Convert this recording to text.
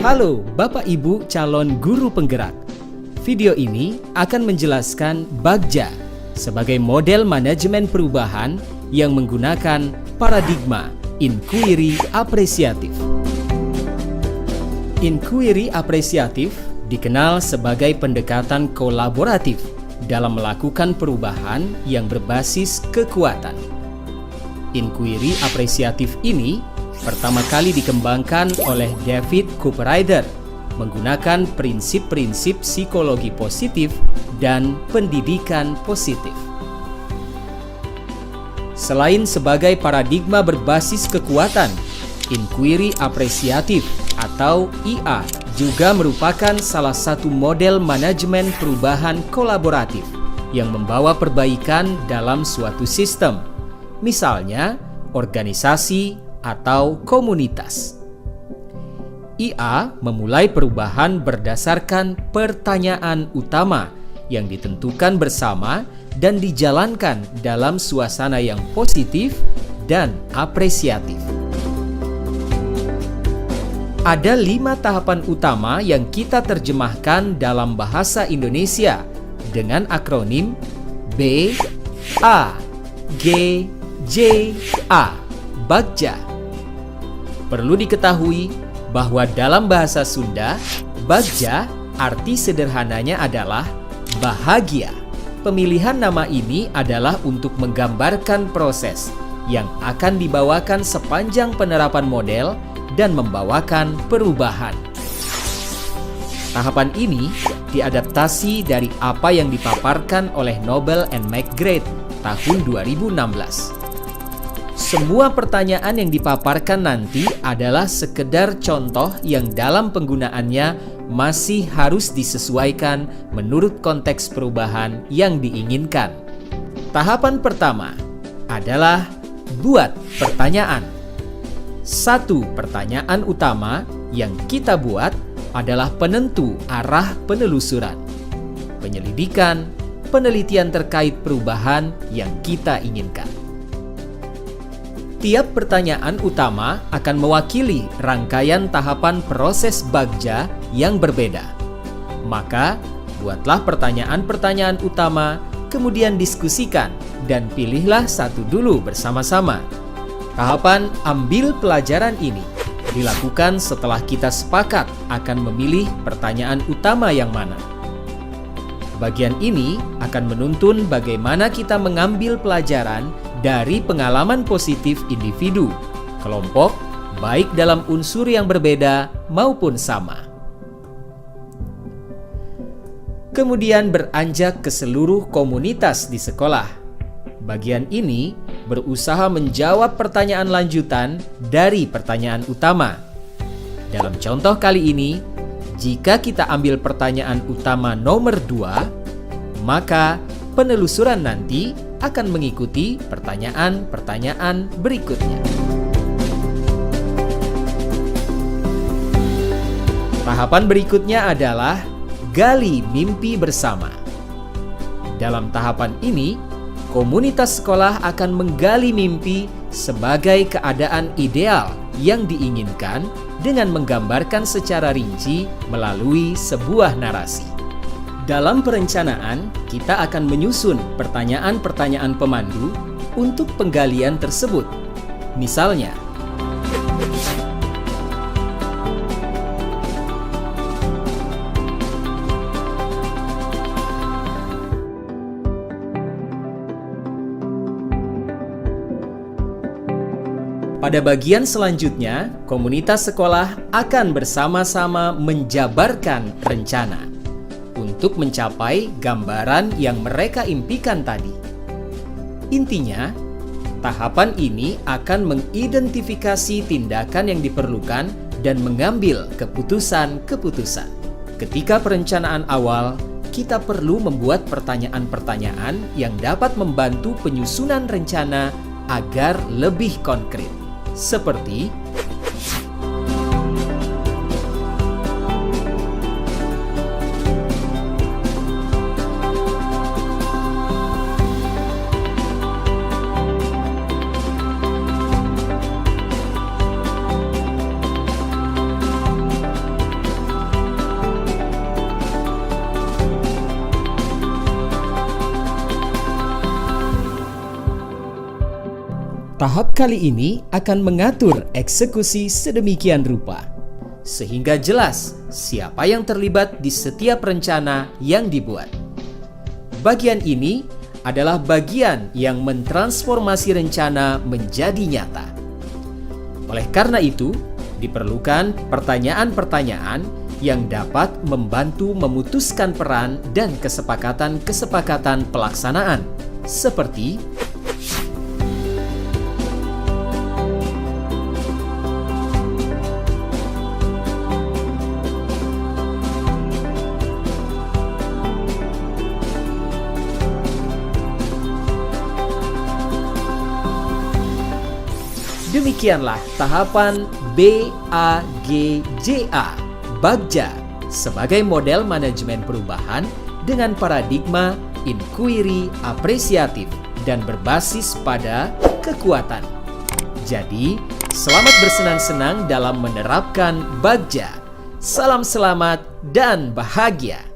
Halo Bapak Ibu calon guru penggerak. Video ini akan menjelaskan Bagja sebagai model manajemen perubahan yang menggunakan paradigma inquiry apresiatif. Inquiry apresiatif dikenal sebagai pendekatan kolaboratif dalam melakukan perubahan yang berbasis kekuatan. Inquiry apresiatif ini pertama kali dikembangkan oleh David Cooperrider menggunakan prinsip-prinsip psikologi positif dan pendidikan positif. Selain sebagai paradigma berbasis kekuatan, inquiry apresiatif atau IA juga merupakan salah satu model manajemen perubahan kolaboratif yang membawa perbaikan dalam suatu sistem, misalnya organisasi atau komunitas. IA memulai perubahan berdasarkan pertanyaan utama yang ditentukan bersama dan dijalankan dalam suasana yang positif dan apresiatif. Ada 5 tahapan utama yang kita terjemahkan dalam bahasa Indonesia dengan akronim B, A, G, J, A, Bagja. Perlu diketahui bahwa dalam bahasa Sunda, Bagja arti sederhananya adalah bahagia. Pemilihan nama ini adalah untuk menggambarkan proses yang akan dibawakan sepanjang penerapan model dan membawakan perubahan. Tahapan ini diadaptasi dari apa yang dipaparkan oleh Nobel and McGrath tahun 2016. Semua pertanyaan yang dipaparkan nanti adalah sekedar contoh yang dalam penggunaannya masih harus disesuaikan menurut konteks perubahan yang diinginkan. Tahapan pertama adalah buat pertanyaan. Satu pertanyaan utama yang kita buat adalah penentu arah penelusuran, penyelidikan, penelitian terkait perubahan yang kita inginkan. Tiap pertanyaan utama akan mewakili rangkaian tahapan proses Bagja yang berbeda. Maka, buatlah pertanyaan-pertanyaan utama, kemudian diskusikan, dan pilihlah satu dulu bersama-sama. Tahapan ambil pelajaran ini dilakukan setelah kita sepakat akan memilih pertanyaan utama yang mana. Bagian ini akan menuntun bagaimana kita mengambil pelajaran dari pengalaman positif individu, kelompok, baik dalam unsur yang berbeda maupun sama. Kemudian beranjak ke seluruh komunitas di sekolah. Bagian ini berusaha menjawab pertanyaan lanjutan dari pertanyaan utama. Dalam contoh kali ini, jika kita ambil pertanyaan utama nomor 2, maka penelusuran nanti akan mengikuti pertanyaan-pertanyaan berikutnya. Tahapan berikutnya adalah gali mimpi bersama. Dalam tahapan ini, komunitas sekolah akan menggali mimpi sebagai keadaan ideal yang diinginkan dengan menggambarkan secara rinci melalui sebuah narasi. Dalam perencanaan, kita akan menyusun pertanyaan-pertanyaan pemandu untuk penggalian tersebut. Misalnya, pada bagian selanjutnya, komunitas sekolah akan bersama-sama menjabarkan rencana untuk mencapai gambaran yang mereka impikan tadi. Intinya, tahapan ini akan mengidentifikasi tindakan yang diperlukan dan mengambil keputusan-keputusan. Ketika perencanaan awal, kita perlu membuat pertanyaan-pertanyaan yang dapat membantu penyusunan rencana agar lebih konkret. Seperti Tahap kali ini akan mengatur eksekusi sedemikian rupa, sehingga jelas siapa yang terlibat di setiap rencana yang dibuat. Bagian ini adalah bagian yang mentransformasi rencana menjadi nyata. Oleh karena itu, diperlukan pertanyaan-pertanyaan yang dapat membantu memutuskan peran dan kesepakatan-kesepakatan pelaksanaan, seperti demikianlah tahapan BAGJA, Bagja, sebagai model manajemen perubahan dengan paradigma inquiry apresiatif dan berbasis pada kekuatan. Jadi, selamat bersenang-senang dalam menerapkan Bagja. Salam selamat dan bahagia.